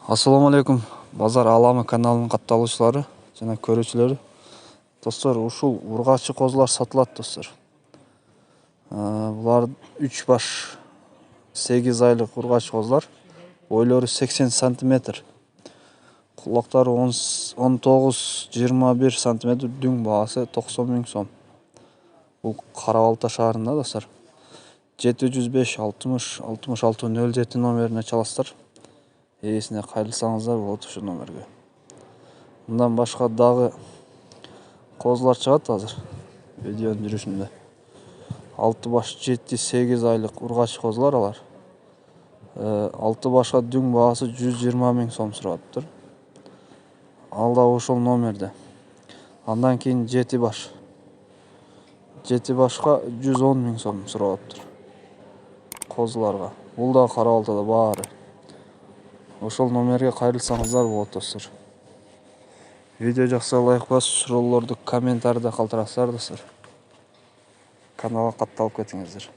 Ассаламу алейкум, Базар Аламы каналынын катталуучулары жана көрүүчүлөрү. Достор, ушул ургачы козулар сатылат, достор. Булар 3 баш 8 айлык ургач козулар. Бойлору 80 сантиметр. Кулактары 19-21 сантиметр, дүң баасы 90 000 сом. Бул Кара Балта шаарында, достор. 705 60 66 07 номерине чаласыздар. Ээсине кайрылсаңыздар болот ушул номерге. Мындан башка дагы козулар чыгат азыр видеонун жүрүшүндө. 6 баш 7-8 айлык ургач козулар алар. 6 башка дүң баасы 120 000 сом сурап. Ал да ошол номерде. Андан кийин 7 баш. 7 башка 110 000 сом сурап. Козуларга. Бул да Кара Балтада баары. Ошол номерге кайрылсаңыздар болот, достор. Видео жакса лайк басып, суроолорду комментарийде калтырасыздар, достор. Каналга катталып кетиңиздер.